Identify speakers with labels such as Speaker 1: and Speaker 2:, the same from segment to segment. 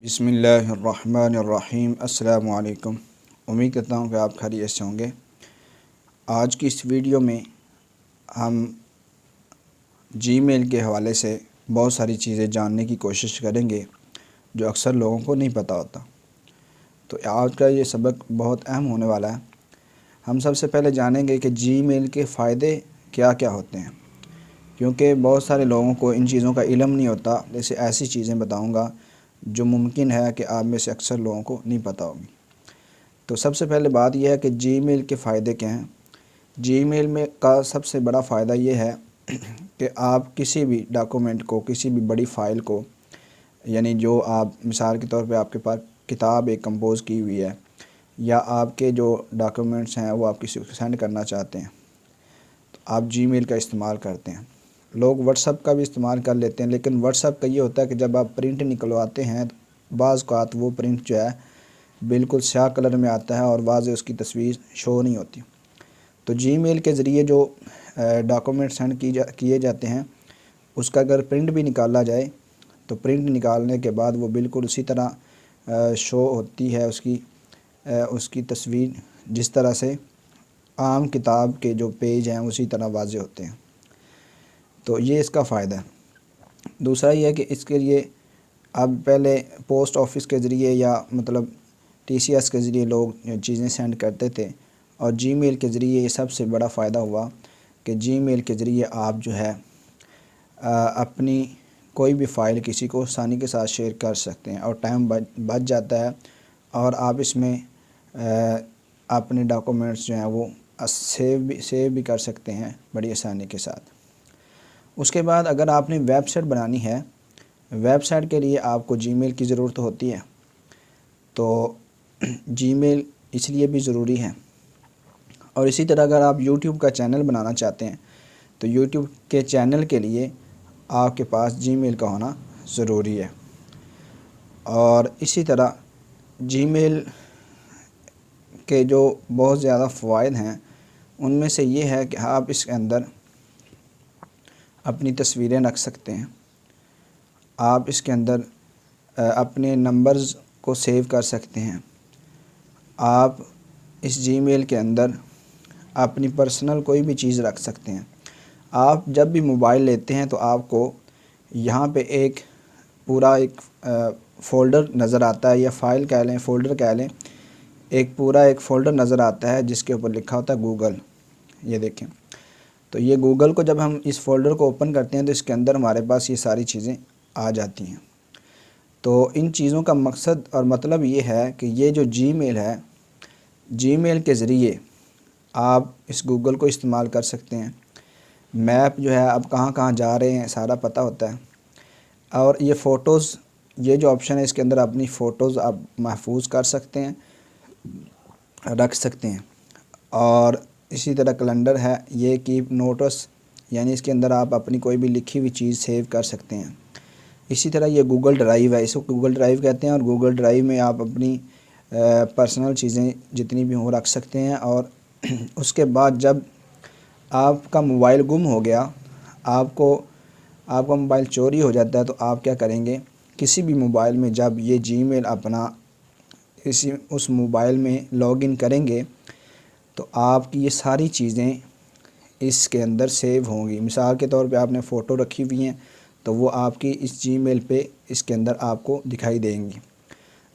Speaker 1: बिस्मिल्लाहिर्रहमानिर्रहीम। अस्सलामु अलैकुम। उम्मीद करता हूँ कि आप खैरियत से होंगे। आज की इस वीडियो में हम जीमेल के हवाले से बहुत सारी चीज़ें जानने की कोशिश करेंगे जो अक्सर लोगों को नहीं पता होता। तो आज का ये सबक बहुत अहम होने वाला है। हम सबसे पहले जानेंगे कि जीमेल के फ़ायदे क्या क्या होते हैं, क्योंकि बहुत सारे लोगों को इन चीज़ों का इल्म नहीं होता। जैसे ऐसी चीज़ें बताऊँगा जो मुमकिन है कि आप में से अक्सर लोगों को नहीं पता होगी। तो सबसे पहले बात यह है कि जीमेल के फ़ायदे क्या हैं। जीमेल में का सबसे बड़ा फ़ायदा ये है कि आप किसी भी डॉक्यूमेंट को, किसी भी बड़ी फ़ाइल को, यानी जो आप मिसाल के तौर पे आपके पास किताब एक कंपोज़ की हुई है या आपके जो डॉक्यूमेंट्स हैं वो आप किसी को सेंड करना चाहते हैं, तो आप जीमेल का इस्तेमाल करते हैं। लोग व्हाट्सअप का भी इस्तेमाल कर लेते हैं, लेकिन व्हाट्सअप का ये होता है कि जब आप प्रिंट निकलवाते हैं बाज़ औक़ात वो प्रिंट जो है बिल्कुल स्याह कलर में आता है और वाज़े उसकी तस्वीर शो नहीं होती। तो जीमेल के ज़रिए जो डॉक्यूमेंट सेंड किए जाते हैं उसका अगर प्रिंट भी निकाला जाए तो प्रिंट निकालने के बाद वो बिल्कुल उसी तरह शो होती है उसकी तस्वीर, जिस तरह से आम किताब के जो पेज हैं उसी तरह वाज़े होते हैं। तो ये इसका फ़ायदा है। दूसरा ये है कि इसके लिए अब पहले पोस्ट ऑफिस के ज़रिए या मतलब टीसीएस के ज़रिए लोग चीज़ें सेंड करते थे, और जीमेल के ज़रिए ये सबसे बड़ा फ़ायदा हुआ कि जीमेल के ज़रिए आप जो है अपनी कोई भी फ़ाइल किसी को आसानी के साथ शेयर कर सकते हैं और टाइम बच जाता है, और आप इसमें अपने डॉक्यूमेंट्स जो हैं वो सेव भी कर सकते हैं बड़ी आसानी के साथ। उसके बाद अगर आपने वेबसाइट बनानी है, वेबसाइट के लिए आपको जीमेल की ज़रूरत होती है, तो जीमेल इसलिए भी ज़रूरी है। और इसी तरह अगर आप यूट्यूब का चैनल बनाना चाहते हैं तो यूट्यूब के चैनल के लिए आपके पास जीमेल का होना ज़रूरी है। और इसी तरह जीमेल के जो बहुत ज़्यादा फ़वाइद हैं उनमें से ये है कि आप इसके अंदर अपनी तस्वीरें रख सकते हैं, आप इसके अंदर अपने नंबर्स को सेव कर सकते हैं, आप इस जीमेल के अंदर अपनी पर्सनल कोई भी चीज़ रख सकते हैं। आप जब भी मोबाइल लेते हैं तो आपको यहाँ पे एक पूरा एक फ़ोल्डर नज़र आता है, या फ़ाइल कह लें, फ़ोल्डर कह लें, एक पूरा एक फ़ोल्डर नज़र आता है जिसके ऊपर लिखा होता है गूगल। ये देखें, तो ये गूगल को जब हम इस फ़ोल्डर को ओपन करते हैं तो इसके अंदर हमारे पास ये सारी चीज़ें आ जाती हैं। तो इन चीज़ों का मकसद और मतलब ये है कि ये जो जीमेल है, जीमेल के ज़रिए आप इस गूगल को इस्तेमाल कर सकते हैं। मैप जो है आप कहाँ कहाँ जा रहे हैं सारा पता होता है। और ये फ़ोटोज़, ये जो ऑप्शन है इसके अंदर अपनी फ़ोटोज़ आप महफूज कर सकते हैं, रख सकते हैं। और इसी तरह कैलेंडर है, ये कीप नोट्स, यानी इसके अंदर आप अपनी कोई भी लिखी हुई चीज़ सेव कर सकते हैं। इसी तरह ये गूगल ड्राइव है, इसको गूगल ड्राइव कहते हैं, और गूगल ड्राइव में आप अपनी पर्सनल चीज़ें जितनी भी हों रख सकते हैं। और उसके बाद जब आपका मोबाइल गुम हो गया, आपका मोबाइल चोरी हो जाता है, तो आप क्या करेंगे, किसी भी मोबाइल में जब ये जीमेल अपना उस मोबाइल में लॉगिन करेंगे तो आपकी ये सारी चीज़ें इसके अंदर सेव होंगी। मिसाल के तौर पे आपने फ़ोटो रखी हुई हैं तो वो आपकी इस जीमेल पे इसके अंदर आपको दिखाई देंगी।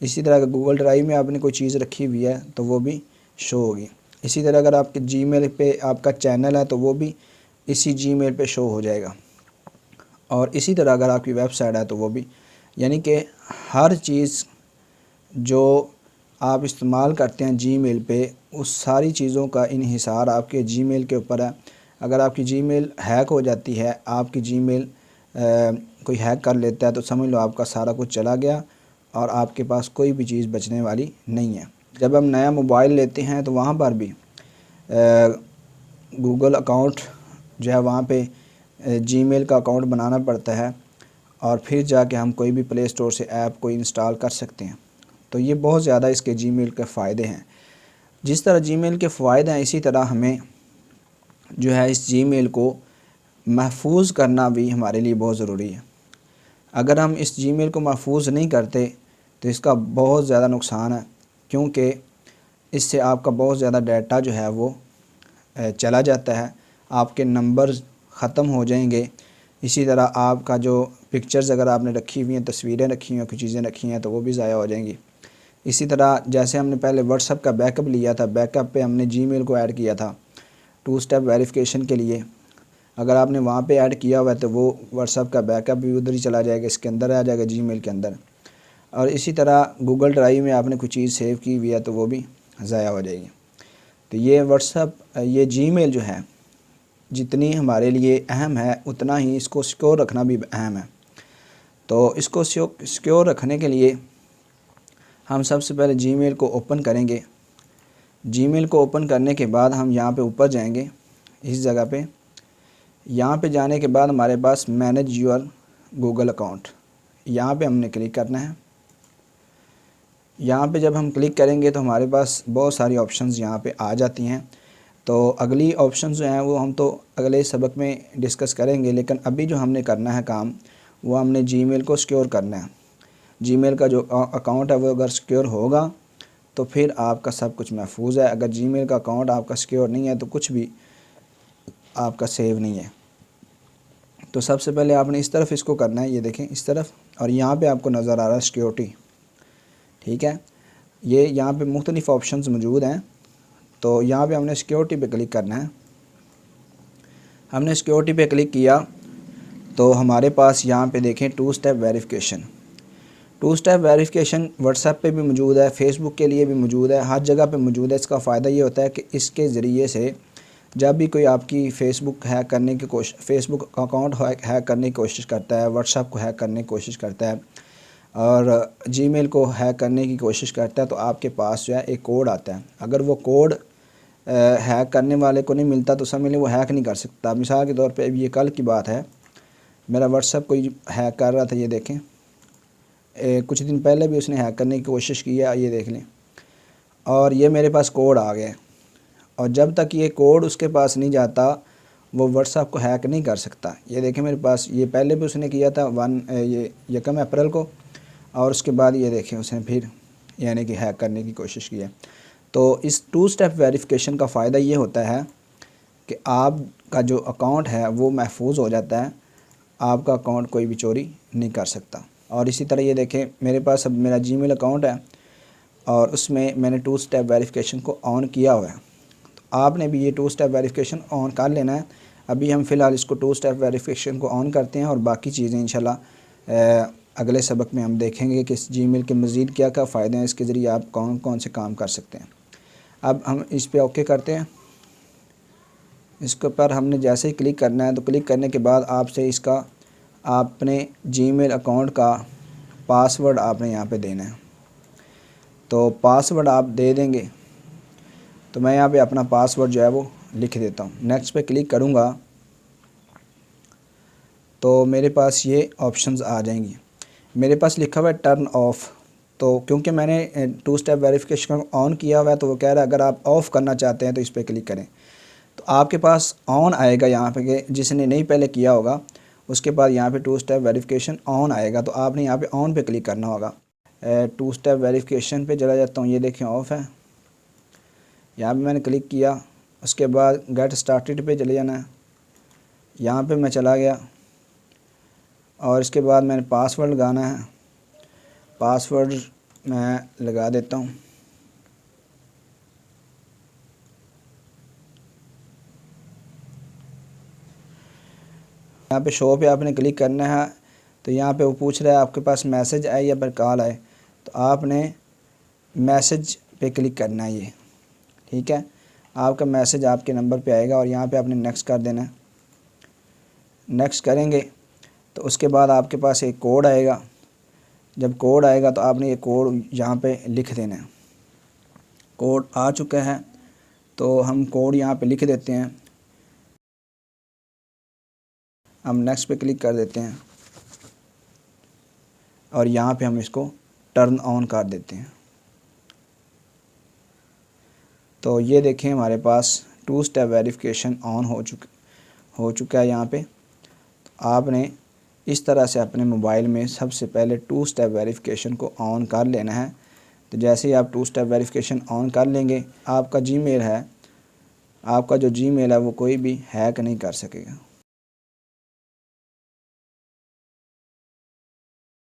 Speaker 1: इसी तरह अगर गूगल ड्राइव में आपने कोई चीज़ रखी हुई है तो वो भी शो होगी। इसी तरह अगर आपके जीमेल पे आपका चैनल है तो वो भी इसी जीमेल पे शो हो जाएगा। और इसी तरह अगर आपकी वेबसाइट है तो वो भी, यानी कि हर चीज़ जो आप इस्तेमाल करते हैं जीमेल पे, उस सारी चीज़ों का इन्हिसार आपके जीमेल के ऊपर है। अगर आपकी जीमेल हैक हो जाती है, आपकी जीमेल कोई हैक कर लेता है, तो समझ लो आपका सारा कुछ चला गया और आपके पास कोई भी चीज़ बचने वाली नहीं है। जब हम नया मोबाइल लेते हैं तो वहाँ पर भी गूगल अकाउंट जो है वहाँ पे जीमेल का अकाउंट बनाना पड़ता है, और फिर जाके हम कोई भी प्ले स्टोर से ऐप को इंस्टॉल कर सकते हैं। तो ये बहुत ज़्यादा इसके जीमेल के फ़ायदे हैं। जिस तरह जीमेल के फ़ायदे हैं, इसी तरह हमें जो है इस जीमेल को महफूज करना भी हमारे लिए बहुत ज़रूरी है। अगर हम इस जीमेल को महफूज नहीं करते तो इसका बहुत ज़्यादा नुकसान है, क्योंकि इससे आपका बहुत ज़्यादा डाटा जो है वो चला जाता है, आपके नंबर ख़त्म हो जाएंगे। इसी तरह आपका जो पिक्चर्स अगर आपने रखी हुई हैं, तस्वीरें रखी हैं, कुछ चीज़ें रखी हैं, तो वो भी ज़ाया हो जाएंगी। इसी तरह जैसे हमने पहले व्हाट्सएप का बैकअप लिया था, बैकअप पे हमने जीमेल को ऐड किया था 2 स्टेप वेरिफिकेशन के लिए। अगर आपने वहाँ पे ऐड किया हुआ है तो वो व्हाट्सएप का बैकअप भी उधर ही चला जाएगा, इसके अंदर आ जाएगा, जीमेल के अंदर। और इसी तरह गूगल ड्राइव में आपने कुछ चीज़ सेव की हुई है तो वो भी ज़ाया हो जाएगी। तो ये व्हाट्सएप, ये जीमेल जो है जितनी हमारे लिए अहम है, उतना ही इसको सिक्योर रखना भी अहम है। तो इसको सिक्योर रखने के लिए हम सबसे पहले जीमेल को ओपन करेंगे। जीमेल को ओपन करने के बाद हम यहाँ पे ऊपर जाएंगे, इस जगह पे। यहाँ पे जाने के बाद हमारे पास मैनेज योर गूगल अकाउंट, यहाँ पे हमने क्लिक करना है। यहाँ पे जब हम क्लिक करेंगे तो हमारे पास बहुत सारी ऑप्शंस यहाँ पे आ जाती हैं। तो अगली ऑप्शंस जो हैं वो हम तो अगले सबक में डिस्कस करेंगे, लेकिन अभी जो हमने करना है काम, वो हमने जीमेल को सिक्योर करना है। जीमेल का जो अकाउंट है वो अगर सिक्योर होगा तो फिर आपका सब कुछ महफूज है। अगर जीमेल का अकाउंट आपका सिक्योर नहीं है तो कुछ भी आपका सेव नहीं है। तो सबसे पहले आपने इस तरफ इसको करना है, ये देखें इस तरफ, और यहाँ पे आपको नज़र आ रहा है सिक्योरिटी, ठीक है। ये यहाँ पे मुख्तलिफ़ ऑप्शंस मौजूद हैं। तो यहाँ पे हमने सिक्योरिटी पे क्लिक करना है। हमने सिक्योरिटी पे क्लिक किया तो हमारे पास यहाँ पे देखें 2 step verification. 2 step verification WhatsApp पे भी मौजूद है, फेसबुक के लिए भी मौजूद है, हर जगह पे मौजूद है। इसका फ़ायदा ये होता है कि इसके ज़रिए से जब भी कोई आपकी फेसबुक हैक करने की फेसबुक अकाउंट हैक करने की कोशिश करता है, व्हाट्सएप को हैक करने की कोशिश करता है और जीमेल को हैक करने की कोशिश करता है, तो आपके पास जो है एक कोड आता है। अगर वो कोड हैक करने वाले को नहीं मिलता तो समझ लें वो हैक नहीं कर सकता। मिसाल के तौर पे ये कल की बात है, मेरा व्हाट्सएप कोई हैक कर रहा था, ये देखें। कुछ दिन पहले भी उसने हैक करने की कोशिश की है, ये देख लें। और ये मेरे पास कोड आ गया, और जब तक ये कोड उसके पास नहीं जाता वो व्हाट्सएप को हैक नहीं कर सकता। ये देखें मेरे पास, ये पहले भी उसने किया था 1 अप्रैल को, और उसके बाद ये देखें उसने फिर यानी कि हैक करने की कोशिश की है। तो इस 2 स्टेप वेरिफिकेशन का फ़ायदा ये होता है कि आपका जो अकाउंट है वो महफूज हो जाता है, आपका अकाउंट कोई भी चोरी नहीं कर सकता। और इसी तरह ये देखें मेरे पास अब मेरा जीमेल अकाउंट है और उसमें मैंने 2 स्टेप वेरिफिकेशन को ऑन किया हुआ है। तो आपने भी ये 2 स्टेप वेरिफिकेशन ऑन कर लेना है। अभी हम फ़िलहाल इसको 2 स्टेप वेरिफिकेशन को ऑन करते हैं और बाकी चीज़ें इंशाल्लाह अगले सबक में हम देखेंगे कि इस जीमेल के मज़ीद क्या क्या फ़ायदे हैं, इसके ज़रिए आप कौन कौन से काम कर सकते हैं। अब हम इस पे ओके करते हैं। इसके ऊपर हमने जैसे ही क्लिक करना है तो क्लिक करने के बाद आपसे इसका आपने जीमेल अकाउंट का पासवर्ड आपने यहाँ पे देना है। तो पासवर्ड आप दे देंगे, तो मैं यहाँ पे अपना पासवर्ड जो है वो लिख देता हूँ। नेक्स्ट पे क्लिक करूँगा तो मेरे पास ये ऑप्शंस आ जाएंगी। मेरे पास लिखा हुआ है टर्न ऑफ़, तो क्योंकि मैंने 2 स्टेप वेरिफिकेशन ऑन किया हुआ है तो वो कह रहा है अगर आप ऑफ़ करना चाहते हैं तो इस पर क्लिक करें। तो आपके पास ऑन आएगा यहाँ पे, कि जिसने नहीं पहले किया होगा उसके बाद यहाँ पे 2 स्टेप वेरिफिकेशन ऑन आएगा, तो आपने यहाँ पे ऑन पे क्लिक करना होगा। 2 स्टेप वेरिफिकेशन पे चला जाता हूँ, ये देखें ऑफ़ है। यहाँ पे मैंने क्लिक किया, उसके बाद गेट स्टार्टेड पे चले जाना है। यहाँ पे मैं चला गया और इसके बाद मैंने पासवर्ड लगाना है। पासवर्ड मैं लगा देता हूँ। यहाँ पे शो पे आपने क्लिक करना है, तो यहाँ पे वो पूछ रहा है आपके पास मैसेज आए या फिर कॉल आए, तो आपने मैसेज पे क्लिक करना है ये, ठीक है। आपका मैसेज आपके नंबर पे आएगा और यहाँ पे आपने नेक्स्ट कर देना है। नेक्स्ट करेंगे तो उसके बाद आपके पास एक कोड आएगा। जब कोड आएगा तो आपने ये कोड यहाँ पे लिख देना है। कोड आ चुका है तो हम कोड यहाँ पे लिख देते हैं। हम नेक्स्ट पे क्लिक कर देते हैं और यहाँ पे हम इसको टर्न ऑन कर देते हैं। तो ये देखें हमारे पास 2 स्टेप वेरिफिकेशन ऑन हो चुका है यहाँ पे। तो आपने इस तरह से अपने मोबाइल में सबसे पहले 2 स्टेप वेरिफिकेशन को ऑन कर लेना है। तो जैसे ही आप 2 स्टेप वेरिफिकेशन ऑन कर लेंगे, आपका जो जीमेल है वो कोई भी हैक नहीं कर सकेगा।